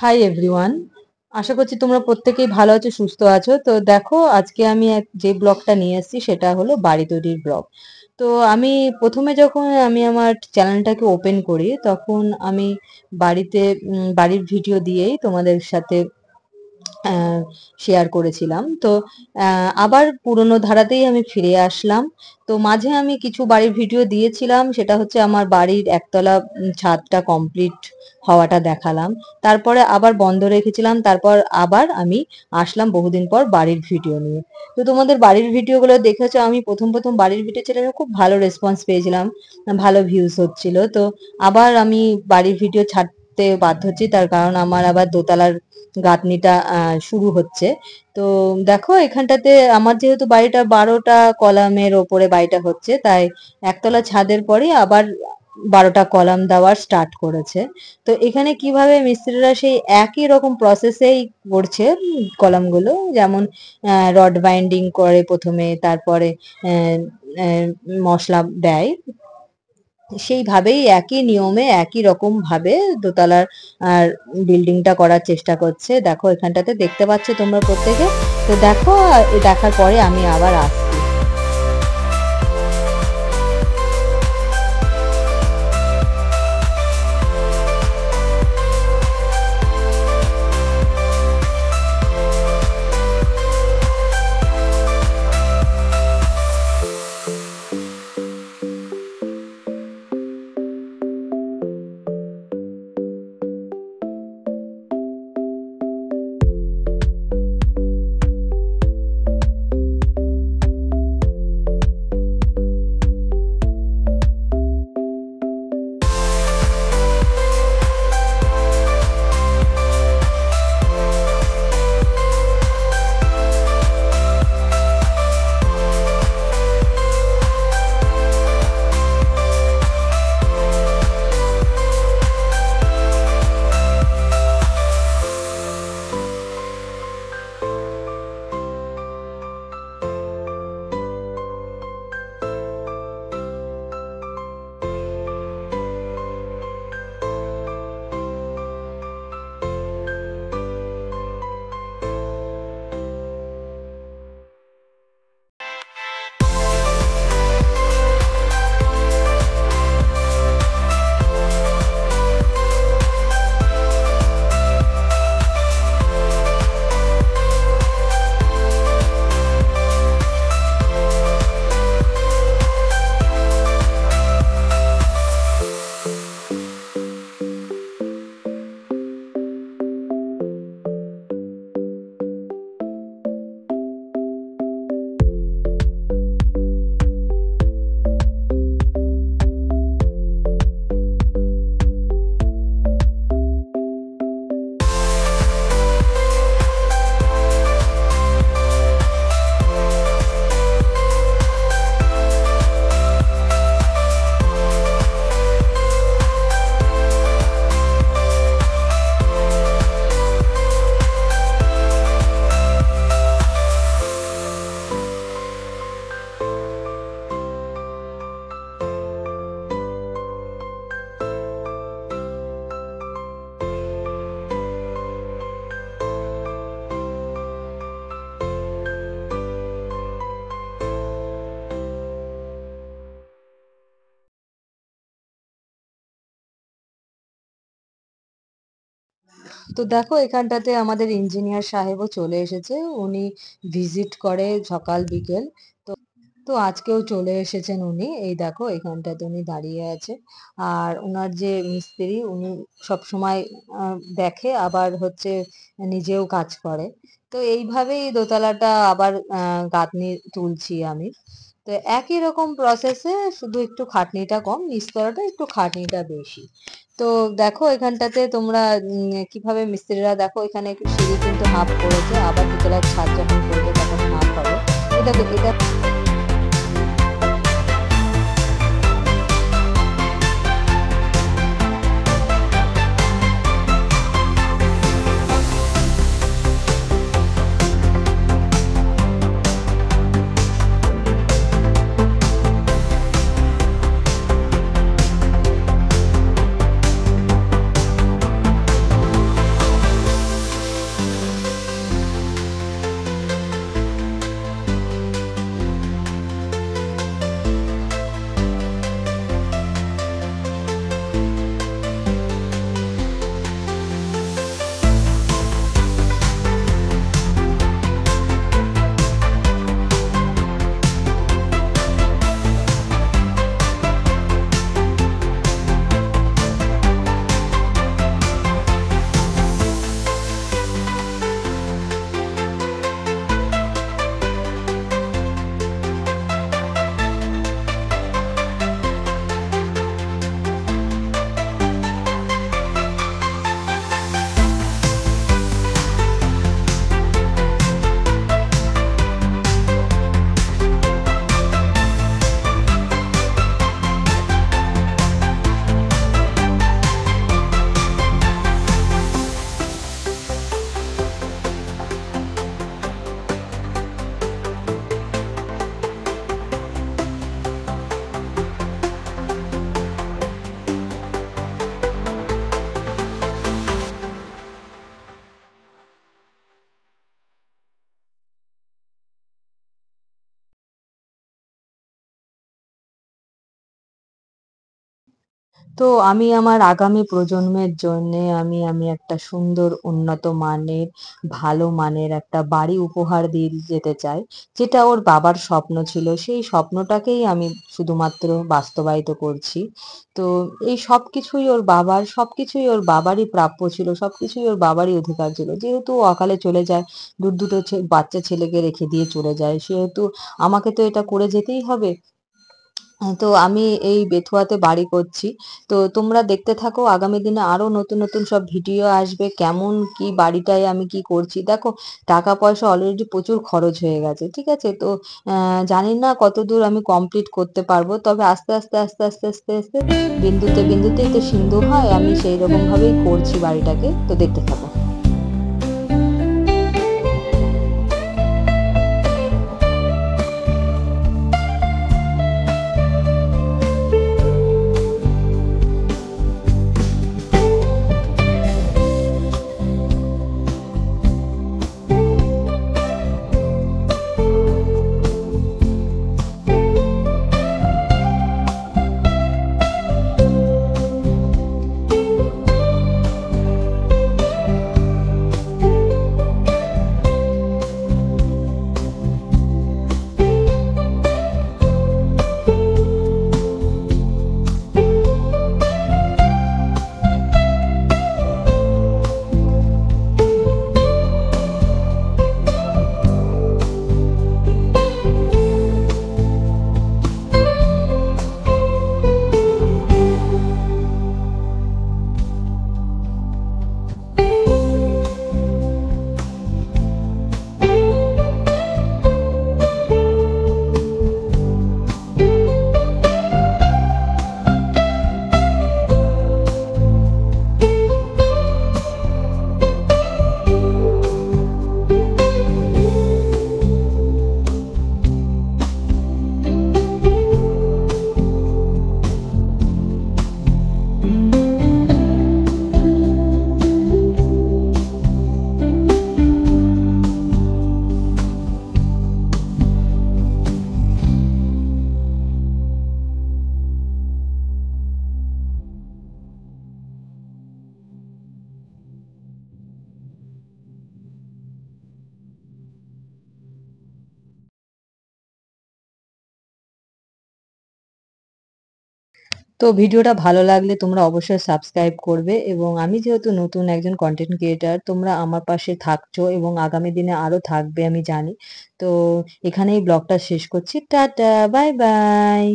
Hi everyone, আশা করছি তোমরা প্রত্যেকেই ভালো আছো, সুস্থ আছো। তো দেখো, আজকে আমি যে ব্লগটা নিয়ে এসেছি সেটা হলো বাড়ি তৈরির ব্লগ। তো আমি প্রথমে যখন আমি আমার চ্যানেলটাকে ওপেন করি তখন আমি বাড়িতে বাড়ির ভিডিও দিয়েই তোমাদের সাথে শেয়ার করেছিলাম। তো আবার পুরোনো ধারাতেই আমি ফিরে আসলাম। তো মাঝে আমি কিছু বাড়ির ভিডিও দিয়েছিলাম, সেটা হচ্ছে আমার বাড়ির একতলা ছাদটা কমপ্লিট হওয়াটা দেখালাম। তারপরে আবার বন্ধ রেখেছিলাম, তারপর আবার আমি আসলাম বহুদিন পর বাড়ির ভিডিও নিয়ে। তো তোমাদের বাড়ির ভিডিওগুলো দেখেছো, আমি প্রথম প্রথম বাড়ির ভিডিও চ্যানেলে খুব ভালো রেসপন্স পেয়েছিলাম, ভালো ভিউজ হচ্ছিল। তো আবার আমি বাড়ির ভিডিও ছাড়তে বাধ্য হচ্ছি, তার কারণ আমার আবার দোতলার গাঁথনিটা শুরু হচ্ছে। তো দেখো এখানটাতে আমার যেহেতু বাড়িটা 12টা কলামের ওপরে বাড়িটা হচ্ছে, তাই একতলা ছাদের পরে আবার 12টা কলাম দেওয়ার স্টার্ট করেছে। তো এখানে কিভাবে মিস্ত্রিরা সেই একই রকম প্রসেসেই করছে কলামগুলো, যেমন রড বাইন্ডিং করে প্রথমে, তারপরে আহ, আহ, মশলা দেয়, সেইভাবেই একই নিয়মে একই রকম ভাবে দোতলার আর বিল্ডিংটা করার চেষ্টা করছে। দেখো এখানটাতে দেখতে পাচ্ছ তোমরা প্রত্যেকে। তো দেখো, দেখার পরে আমি আবার আসছি। তো দেখো এখানটাতে আমাদের ইঞ্জিনিয়ার সাহেবও চলে এসেছে, উনি ভিজিট করে সকাল বিকেল। তো তো আজকেও চলে এসেছেন উনি, এই দেখো এখানটাতে উনি দাঁড়িয়ে আছে। আর ওনার যে মিস্ত্রি, উনি সব সময় দেখে, আবার হচ্ছে নিজেও কাজ করে। তো এইভাবেই দোতলাটা আবার গাঁথনি তুলছি আমি। তো একই রকম প্রসেসে, শুধু একটু খাটনিটা কম, নিচতলাটা একটু খাটনিটা বেশি। তো দেখো এখানটাতে তোমরা কিভাবে মিস্ত্রিরা, দেখো এখানে সিঁড়ি কিন্তু হাফ করেছে, আবার দোতলার ছাদ যখন করবে তখন হাফ হবে। এটা এটা তো আমি আমার আগামী প্রজন্মের জন্যে আমি একটা সুন্দর উন্নত মানের, ভালো মানের একটা বাড়ি উপহার দিয়ে যেতে চাই। যেটা ওর বাবার স্বপ্ন ছিল, সেই স্বপ্নটাকেই আমি শুধুমাত্র বাস্তবায়িত করছি। তো এই সবকিছুই ওর বাবারই প্রাপ্য ছিল, সবকিছুই ওর বাবারই অধিকার ছিল। যেহেতু ও অকালে চলে যায়, দুটো বাচ্চা ছেলেকে রেখে দিয়ে চলে যায়, সেহেতু আমাকে তো এটা করে যেতেই হবে। তো আমি এই বেথুয়াতে বাড়ি করছি। তো তোমরা দেখতে থাকো, আগামী দিনে আরো নতুন নতুন সব ভিডিও আসবে, কেমন কি বাড়িটায় আমি কি করছি। দেখো, টাকা পয়সা অলরেডি প্রচুর খরচ হয়ে গেছে, ঠিক আছে? তো জানি না কতদূর আমি কমপ্লিট করতে পারবো, তবে আস্তে আস্তে আস্তে আস্তে আস্তে আস্তে বিন্দুতে বিন্দুতেই তো সিন্ধু হয়, আমি সেই রকম ভাবেই করছি বাড়িটাকে। তো দেখতে থাকো। তো ভিডিওটা ভালো লাগলে তোমরা অবশ্যই সাবস্ক্রাইব করবে, এবং আমি যেহেতু নতুন একজন কন্টেন্ট ক্রিয়েটার, তোমরা আমার পাশে থাকছো এবং আগামী দিনে আরো থাকবে আমি জানি। তো এখানেই ব্লগটা শেষ করছি। Tata, bye bye.